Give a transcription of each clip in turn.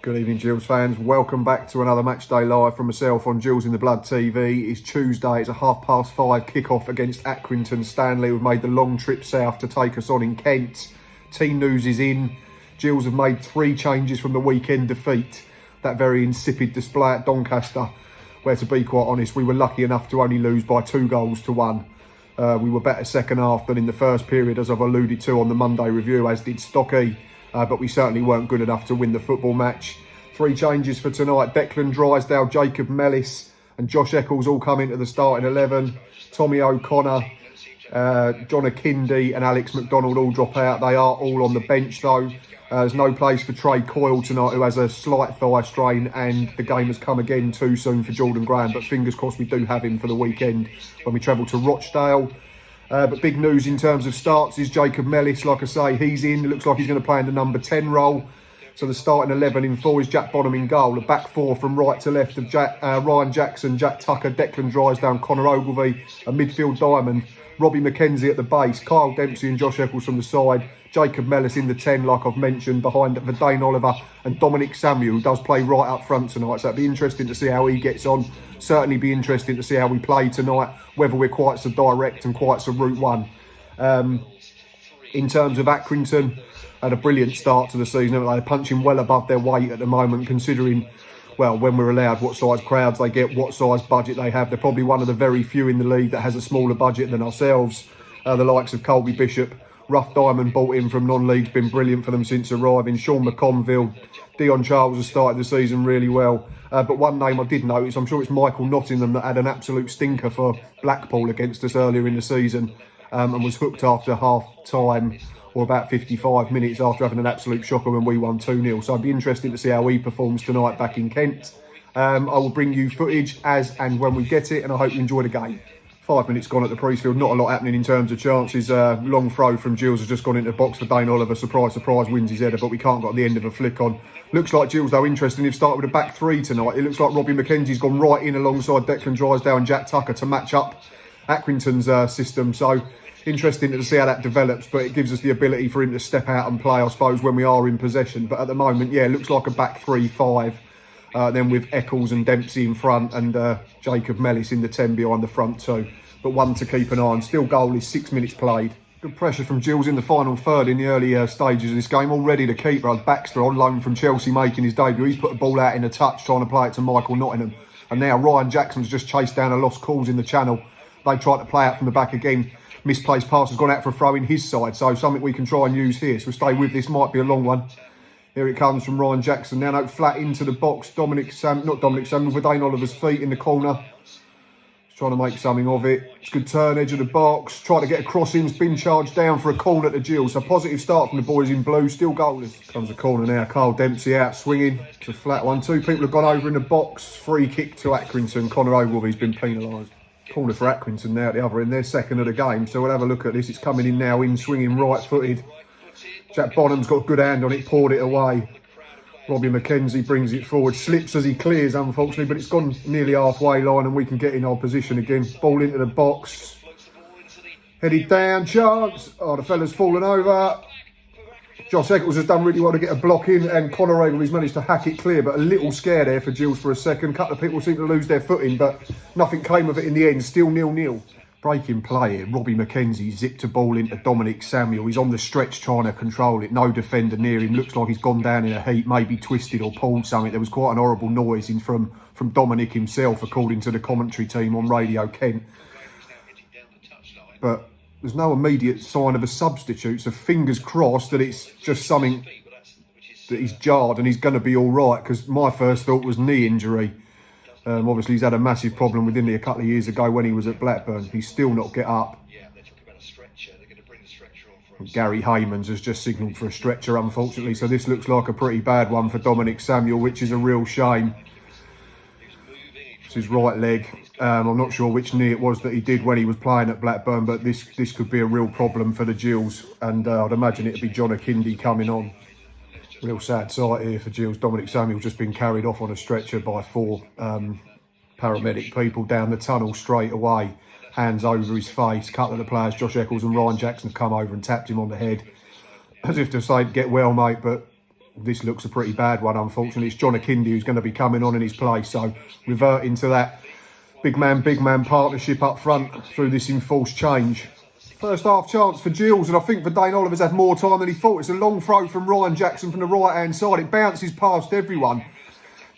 Good evening, Gills fans. Welcome back to another match day live from myself on Gills in the Blood TV. It's Tuesday. It's a 5:30 kick-off against Accrington. Stanley have made the long trip south to take us on in Kent. Team news is in. Gills have made 3 changes from the weekend defeat. That very insipid display at Doncaster, where, to be quite honest, we were lucky enough to only lose by 2 goals to 1. We were better second half than in the first period, as I've alluded to on the Monday review, as did Stocky. But we certainly weren't good enough to win the football match. 3 changes for tonight. Declan Drysdale, Jacob Mellis and Josh Eccles all come into the starting 11. Tommy O'Connor, John Akindi and Alex McDonald all drop out. They are all on the bench though. There's no place for Trey Coyle tonight, who has a slight thigh strain, and the game has come again too soon for Jordan Graham. But fingers crossed we do have him for the weekend when we travel to Rochdale. But big news in terms of starts is Jacob Mellis. Like I say, he's in. It looks like he's going to play in the number 10 role. So the starting 11 in 4 is Jack Bonham in goal. The back 4 from right to left of Ryan Jackson, Jack Tucker, Declan Drysdale, Connor Ogilvie. A midfield diamond. Robbie McKenzie at the base. Kyle Dempsey and Josh Eccles from the side. Jacob Mellis in the 10, like I've mentioned, behind Verdane Oliver and Dominic Samuel, who does play right up front tonight. So it'd be interesting to see how he gets on. Certainly be interesting to see how we play tonight, whether we're quite so direct and quite so route one. In terms of Accrington, had a brilliant start to the season. They're punching well above their weight at the moment, considering, well, when we're allowed, what size crowds they get, what size budget they have. They're probably one of the very few in the league that has a smaller budget than ourselves. The likes of Colby Bishop, Rough Diamond bought in from non-league's been brilliant for them since arriving. Sean McConville, Dion Charles has started the season really well. But one name I did notice, I'm sure it's Michael Nottingham, that had an absolute stinker for Blackpool against us earlier in the season, and was hooked after half-time, or about 55 minutes after having an absolute shocker when we won 2-0. So I'd be interested to see how he performs tonight back in Kent. I will bring you footage as and when we get it, and I hope you enjoy the game. 5 minutes gone at the Priestfield, not a lot happening in terms of chances. Long throw from Gills has just gone into the box for Dane Oliver. Surprise, surprise, wins his header, but we can't get the end of a flick on. Looks like Gills, though, interesting. They've started with a back 3 tonight. It looks like Robbie McKenzie's gone right in alongside Declan Drysdale and Jack Tucker to match up Accrington's system. So interesting to see how that develops, but it gives us the ability for him to step out and play, I suppose, when we are in possession. But at the moment, yeah, it looks like a back 3-5. Then with Eccles and Dempsey in front and Jacob Mellis in the 10 behind the front 2. But one to keep an eye on. Still goal is 6 minutes played. Good pressure from Gills in the final third in the early stages of this game. Already the keeper, Baxter, on loan from Chelsea, making his debut. He's put the ball out in a touch, trying to play it to Michael Nottingham. And now Ryan Jackson's just chased down a lost cause in the channel. They tried to play out from the back again. Misplaced pass has gone out for a throw in his side. So something we can try and use here. So stay with this, might be a long one. Here it comes from Ryan Jackson. Now no, flat into the box. Verdane Oliver's feet in the corner. Trying to make something of it. It's a good turn, edge of the box. Try to get a cross in. It's been charged down for a corner to Gills. So positive start from the boys in blue. Still goalless. Comes a corner now. Carl Dempsey out swinging. It's a flat one. 2 people have gone over in the box. Free kick to Accrington. Connor Ogilvie's been penalised. Corner for Accrington now at the other end. They're second of the game. So we'll have a look at this. It's coming in now, in swinging right footed. Jack Bonham's got a good hand on it. Poured it away. Robbie McKenzie brings it forward, slips as he clears, unfortunately, but it's gone nearly halfway line and we can get in our position again. Ball into the box. Headed down, chance. Oh, the fella's fallen over. Josh Eccles has done really well to get a block in, and Connor Ogilvie's managed to hack it clear, but a little scare there for Gills for a second. A couple of people seem to lose their footing, but nothing came of it in the end. Still 0-0. Breaking play here. Robbie McKenzie zipped a ball into Dominic Samuel. He's on the stretch trying to control it. No defender near him. Looks like he's gone down in a heap, maybe twisted or pulled something. There was quite an horrible noise in from Dominic himself, according to the commentary team on Radio Kent. But there's no immediate sign of a substitute, so fingers crossed that it's just something that he's jarred and he's going to be all right, because my first thought was knee injury. Obviously, he's had a massive problem with Indy a couple of years ago when he was at Blackburn. He's still not get up. Gary Haymans has just signalled for a stretcher, unfortunately. So this looks like a pretty bad one for Dominic Samuel, which is a real shame. It's his right leg. I'm not sure which knee it was that he did when he was playing at Blackburn, but this could be a real problem for the Gills. And I'd imagine it'd be John Akindi coming on. Real sad sight here for Gills. Dominic Samuel just been carried off on a stretcher by 4 paramedic people down the tunnel straight away. Hands over his face. A couple of the players, Josh Eccles and Ryan Jackson, have come over and tapped him on the head. As if to say, get well, mate, but this looks a pretty bad one, unfortunately. It's John Akindi who's going to be coming on in his place, so reverting to that big man partnership up front through this enforced change. First half chance for Gills, and I think Verdane Oliver's had more time than he thought. It's a long throw from Ryan Jackson from the right-hand side. It bounces past everyone.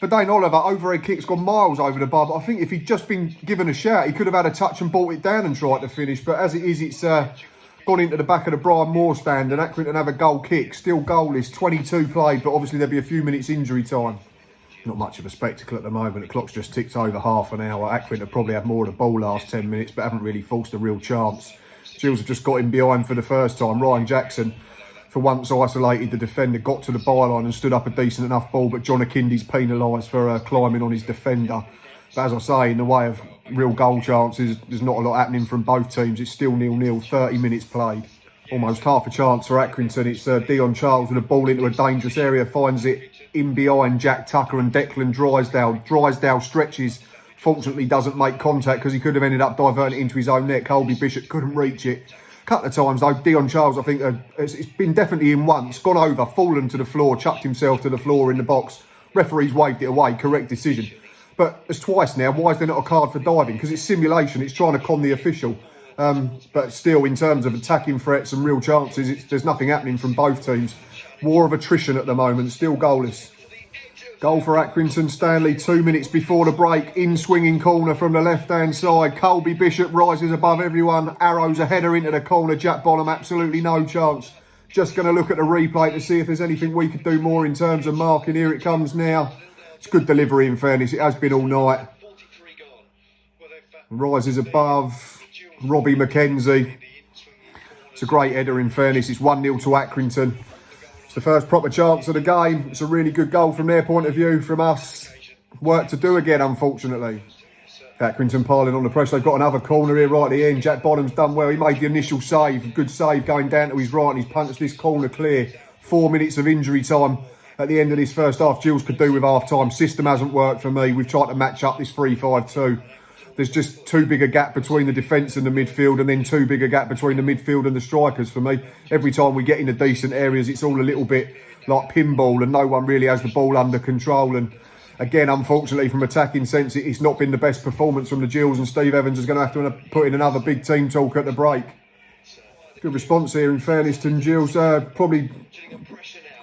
Verdane Oliver, overhead kick's gone miles over the bar, but I think if he'd just been given a shout, he could have had a touch and brought it down and tried to finish. But as it is, it's gone into the back of the Brian Moore stand, and Accrington have a goal kick. Still goalless, 22 played, but obviously there'll be a few minutes injury time. Not much of a spectacle at the moment. The clock's just ticked over half an hour. Accrington have probably had more of the ball last 10 minutes, but haven't really forced a real chance. Gills have just got him behind for the first time. Ryan Jackson, for once, isolated the defender, got to the byline and stood up a decent enough ball, but John Akindi's penalised for climbing on his defender. But as I say, in the way of real goal chances, there's not a lot happening from both teams. It's still 0-0, 30 minutes played. Almost half a chance for Accrington. It's Dion Charles with a ball into a dangerous area, finds it in behind Jack Tucker and Declan Drysdale. Drysdale stretches, fortunately doesn't make contact because he could have ended up diverting it into his own net. Colby Bishop couldn't reach it. A couple of times though, Dion Charles, I think it's been definitely in once, gone over, fallen to the floor, chucked himself to the floor in the box. Referees waved it away, correct decision. But it's twice now. Why is there not a card for diving? Because it's simulation, it's trying to con the official. But still, in terms of attacking threats and real chances, there's nothing happening from both teams. War of attrition at the moment, still goalless. Goal for Accrington, Stanley, 2 minutes before the break. In swinging corner from the left-hand side. Colby Bishop rises above everyone. Arrows a header into the corner. Jack Bonham, absolutely no chance. Just going to look at the replay to see if there's anything we could do more in terms of marking. Here it comes now. It's good delivery, in fairness. It has been all night. Rises above. Robbie McKenzie. It's a great header, in fairness. It's 1-0 to Accrington. It's the first proper chance of the game. It's a really good goal from their point of view. From us, work to do again, unfortunately. Accrington piling on the press. They've got another corner here right at the end. Jack Bonham's done well. He made the initial save. Good save going down to his right, and he's punched this corner clear. 4 minutes of injury time at the end of this first half. Gills could do with half time. System hasn't worked for me. We've tried to match up this 3-5-2. There's just too big a gap between the defence and the midfield, and then too big a gap between the midfield and the strikers for me. Every time we get into decent areas, it's all a little bit like pinball, and no one really has the ball under control. And again, unfortunately, from attacking sense, it's not been the best performance from the Gills, and Steve Evans is going to have to put in another big team talk at the break. Good response here, in fairness to Gills. Probably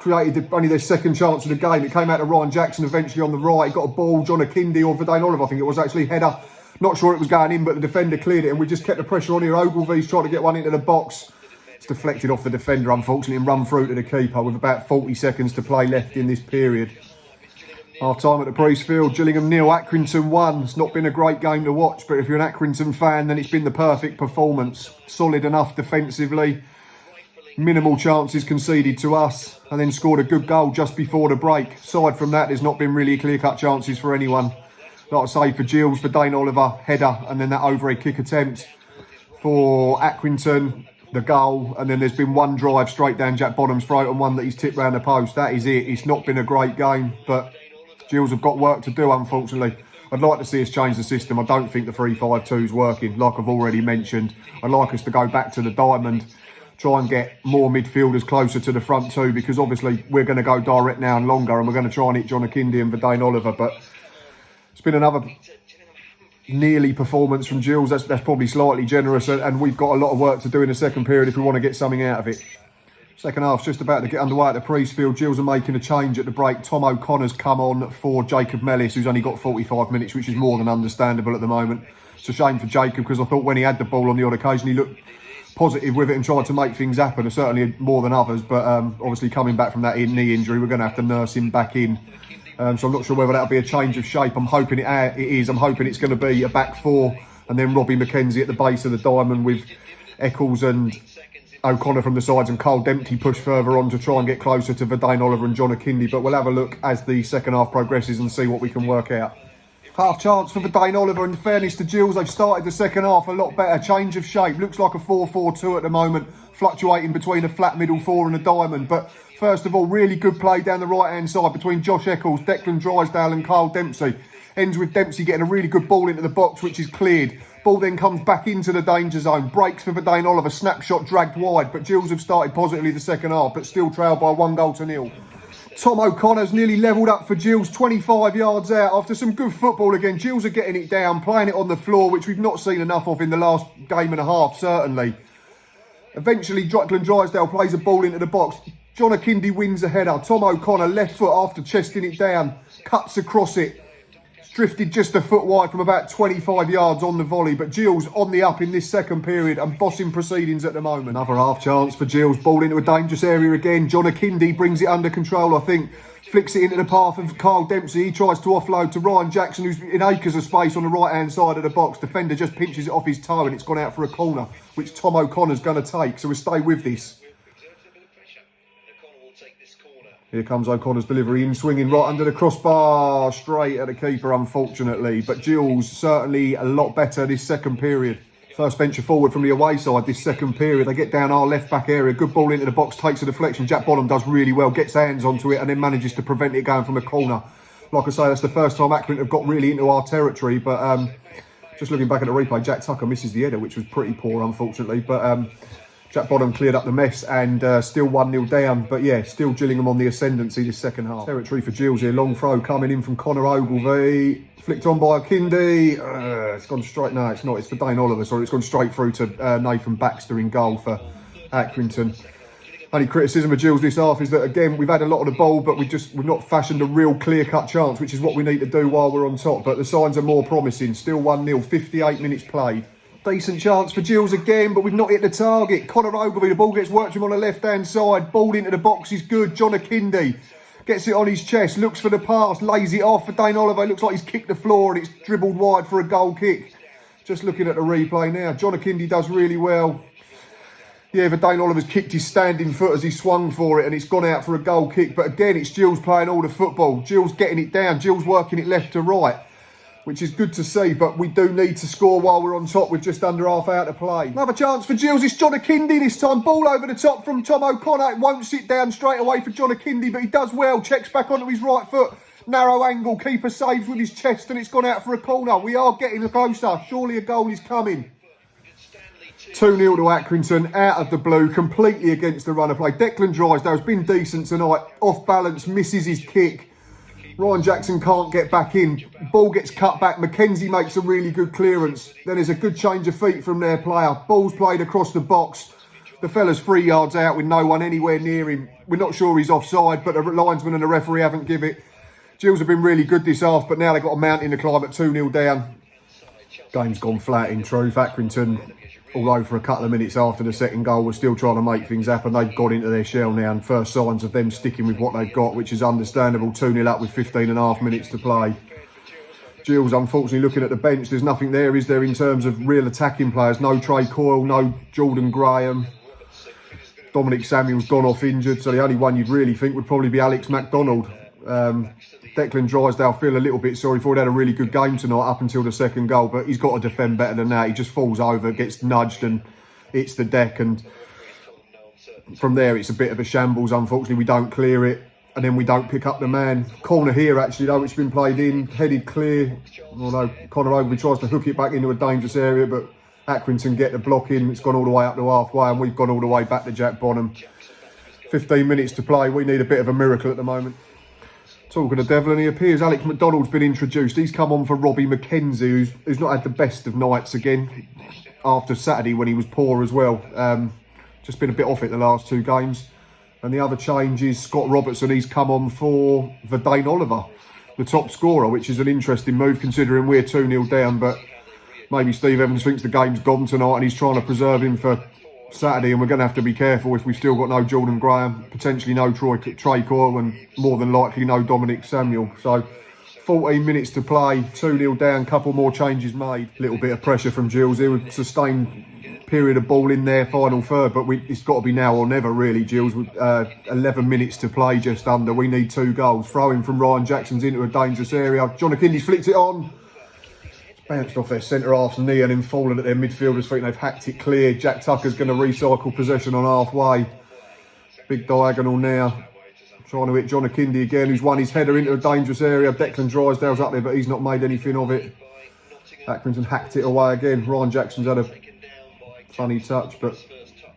created only their second chance of the game. It came out to Ryan Jackson eventually on the right. He got a ball, John Akindi or Verdane Oliver, I think it was actually, header. Not sure it was going in, but the defender cleared it, and we just kept the pressure on here. Ogilvy's trying to get one into the box. It's deflected off the defender, unfortunately, and run through to the keeper with about 40 seconds to play left in this period. Half-time at the Priestfield, Gillingham 0, Accrington 1. It's not been a great game to watch, but if you're an Accrington fan, then it's been the perfect performance. Solid enough defensively. Minimal chances conceded to us, and then scored a good goal just before the break. Aside from that, there's not been really clear-cut chances for anyone. Like I say, for Gills, for Dane Oliver, header, and then that overhead kick attempt. For Accrington, the goal, and then there's been one drive straight down Jack Bonham's throat and one that he's tipped round the post. That is it. It's not been a great game, but Gills have got work to do, unfortunately. I'd like to see us change the system. I don't think the 3-5-2 is working, like I've already mentioned. I'd like us to go back to the diamond, try and get more midfielders closer to the front two, because obviously we're going to go direct now and longer, and we're going to try and hit John Akindi and Verdane Oliver, but it's been another nearly performance from Gills. That's probably slightly generous, and we've got a lot of work to do in the second period if we want to get something out of it. Second half's just about to get underway at the Priestfield. Gills are making a change at the break. Tom O'Connor's come on for Jacob Mellis, who's only got 45 minutes, which is more than understandable at the moment. It's a shame for Jacob, because I thought when he had the ball on the odd occasion, he looked positive with it and tried to make things happen, certainly more than others. But obviously coming back from that knee injury, we're going to have to nurse him back in. So I'm not sure whether that'll be a change of shape. I'm hoping it is. I'm hoping it's going to be a back four, and then Robbie McKenzie at the base of the diamond with Eccles and O'Connor from the sides, and Carl Dempsey push further on to try and get closer to Verdane Oliver and John Akindi. But we'll have a look as the second half progresses and see what we can work out. Half chance for Verdane Oliver. In fairness to Gills, they've started the second half a lot better. Change of shape. Looks like a 4-4-2 at the moment, fluctuating between a flat middle four and a diamond. But first of all, really good play down the right-hand side between Josh Eccles, Declan Drysdale and Carl Dempsey. Ends with Dempsey getting a really good ball into the box, which is cleared. Ball then comes back into the danger zone. Breaks for Verdane Oliver. Snapshot dragged wide. But Gills have started positively the second half, but still trailed by 1-0. Tom O'Connor's nearly levelled up for Gills, 25 yards out after some good football again. Gills are getting it down, playing it on the floor, which we've not seen enough of in the last game and a half, certainly. Eventually, Declan Drysdale plays a ball into the box. John Akindi wins a header. Tom O'Connor, left foot after chesting it down, cuts across it. It's drifted just a foot wide from about 25 yards on the volley, but Gills on the up in this second period and bossing proceedings at the moment. Another half chance for Gills, ball into a dangerous area again. John Akindi brings it under control, I think. Flicks it into the path of Carl Dempsey. He tries to offload to Ryan Jackson, who's in acres of space on the right-hand side of the box. Defender just pinches it off his toe and it's gone out for a corner, which Tom O'Connor's going to take. So we'll stay with this. Here comes O'Connor's delivery in, swinging right under the crossbar, straight at the keeper, unfortunately. But Gills certainly a lot better this second period. First venture forward from the away side this second period. They get down our left-back area. Good ball into the box, takes a deflection. Jack Bonham does really well, gets hands onto it and then manages to prevent it going from a corner. Like I say, that's the first time Accrington have got really into our territory. But just looking back at the replay, Jack Tucker misses the header, which was pretty poor, unfortunately. But Jack Bonham cleared up the mess and still 1-0 down. But yeah, still Gillingham on the ascendancy this second half. Territory for Gills here. Long throw coming in from Connor Ogilvie. Flicked on by Akindi. It's gone straight. No, it's not. It's for Dane Oliver. Sorry, it's gone straight through to Nathan Baxter in goal for Accrington. Only criticism of Gills this half is that, again, we've had a lot of the ball, but we've not fashioned a real clear-cut chance, which is what we need to do while we're on top. But the signs are more promising. Still 1-0, 58 minutes played. Decent chance for Gills again, but we've not hit the target. Connor Ogilvie, the ball gets worked to him on the left-hand side. Ball into the box is good. John Akindi gets it on his chest, looks for the pass, lays it off for Dane Oliver. Looks like he's kicked the floor and it's dribbled wide for a goal kick. Just looking at the replay now. John Akindi does really well. Yeah, but Dane Oliver's kicked his standing foot as he swung for it and it's gone out for a goal kick. But again, it's Gills playing all the football. Gills getting it down. Gills working it left to right, which is good to see, but we do need to score while we're on top with just under half hour to play. Another chance for Gills. It's John Akindi this time. Ball over the top from Tom O'Connor. It won't sit down straight away for John Akindi, but he does well. Checks back onto his right foot. Narrow angle. Keeper saves with his chest and it's gone out for a corner. We are getting closer. Surely a goal is coming. 2-0 to Accrington, out of the blue, completely against the run of play. Declan Drysdale's been decent tonight. Off balance, misses his kick. Ryan Jackson can't get back in. Ball gets cut back. McKenzie makes a really good clearance. Then there's a good change of feet from their player. Ball's played across the box. The fella's 3 yards out with no one anywhere near him. We're not sure he's offside, but the linesman and the referee haven't give it. Gills have been really good this half, but now they've got a mountain to climb at 2-0 down. Game's gone flat in truth. Accrington, although for a couple of minutes after the second goal, we're still trying to make things happen. They've got into their shell now and first signs of them sticking with what they've got, which is understandable. 2-0 up with 15.5 minutes to play. Gills, unfortunately, looking at the bench, there's nothing there, is there, in terms of real attacking players? No Trey Coyle, no Jordan Graham. Dominic Samuel's gone off injured, so the only one you'd really think would probably be Alex MacDonald. Declan Drysdale, feel a little bit sorry for. He'd had a really good game tonight up until the second goal, but he's got to defend better than that. He just falls over, gets nudged and hits the deck, and from there it's a bit of a shambles. Unfortunately, we don't clear it and then we don't pick up the man. Corner here actually though, which has been played in, headed clear, although Connor Ogilvie tries to hook it back into a dangerous area, but Accrington get the block in. It's gone all the way up to halfway and we've gone all the way back to Jack Bonham. 15 minutes to play. We need a bit of a miracle at the moment. Talking of Devil, and he appears Alex McDonald's been introduced. He's come on for Robbie McKenzie, who's not had the best of nights again after Saturday when he was poor as well. Just been a bit off it the last two games. And the other change is Scott Robertson. He's come on for Dane Oliver, the top scorer, which is an interesting move considering we're 2-0 down. But maybe Steve Evans thinks the game's gone tonight and he's trying to preserve him for Saturday, and we're going to have to be careful if we've still got no Jordan Graham, potentially no Trey Coyle, and more than likely no Dominic Samuel. So 14 minutes to play, 2-0 down, couple more changes made. Little bit of pressure from Gills here with sustained period of ball in their final third, but it's got to be now or never really, Gills. With 11 minutes to play, just under. We need 2 goals. Throwing from Ryan Jackson's into a dangerous area. John Akindi's flicked it on. Bounced off their centre-half's knee and then fallen at their midfielders' feet. They've hacked it clear. Jack Tucker's going to recycle possession on halfway. Big diagonal now. Trying to hit John Akindi again, who's won his header into a dangerous area. Declan Drysdale's up there, but he's not made anything of it. Accrington hacked it away again. Ryan Jackson's had a funny touch, but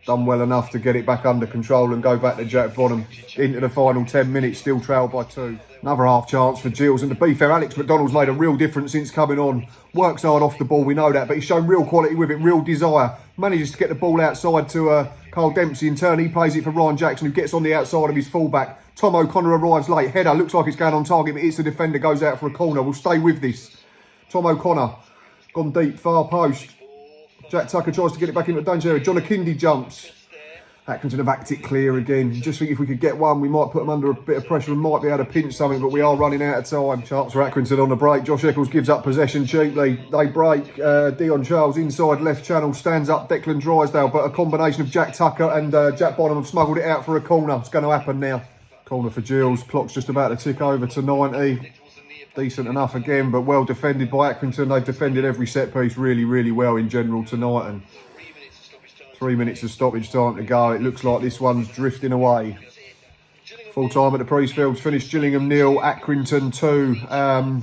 done well enough to get it back under control and go back to Jack Bonham. Into the final 10 minutes, still trailed by 2. Another half chance for Gills, and to be fair, Alex McDonald's made a real difference since coming on. Works hard off the ball, we know that, but he's shown real quality with it, real desire. Manages to get the ball outside to Carl Dempsey. In turn, he plays it for Ryan Jackson, who gets on the outside of his fullback. Tom O'Connor arrives late. Header looks like it's going on target, but it's the defender, goes out for a corner. We'll stay with this. Tom O'Connor gone deep, far post. Jack Tucker tries to get it back into the danger area. John Akindi jumps. Accrington have acted clear again. Just think if we could get one, we might put them under a bit of pressure and might be able to pinch something, but we are running out of time. Chance for Accrington on the break. Josh Eccles gives up possession cheaply. They break. Dion Charles inside left channel, stands up Declan Drysdale, but a combination of Jack Tucker and Jack Bonham have smuggled it out for a corner. It's going to happen now. Corner for Gills. Clock's just about to tick over to 90. Decent enough again, but well defended by Accrington. They've defended every set piece really, really well in general tonight. And 3 minutes of stoppage time to go. It looks like this one's drifting away. Full time at the Priestfields. Finished Gillingham 0, Accrington 2.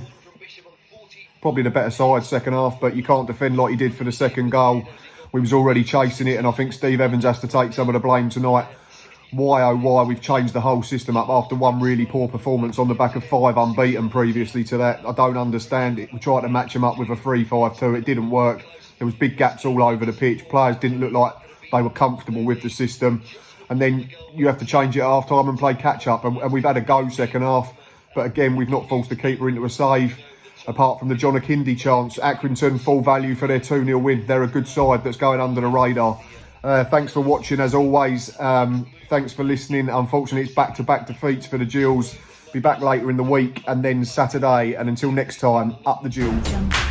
Probably the better side second half, but you can't defend like you did for the second goal. We was already chasing it, and I think Steve Evans has to take some of the blame tonight. Why oh why we've changed the whole system up after one really poor performance on the back of 5 unbeaten previously to that. I don't understand it. We tried to match them up with a 3-5-2. It didn't work. There was big gaps all over the pitch. Players didn't look like they were comfortable with the system. And then you have to change it at half time and play catch up. And we've had a go second half. But again, we've not forced the keeper into a save. Apart from the John Akindi chance. Accrington full value for their 2-0 win. They're a good side that's going under the radar. Thanks for watching as always. Thanks for listening. Unfortunately, it's back-to-back defeats for the Gills. Be back later in the week and then Saturday. And until next time, up the Gills.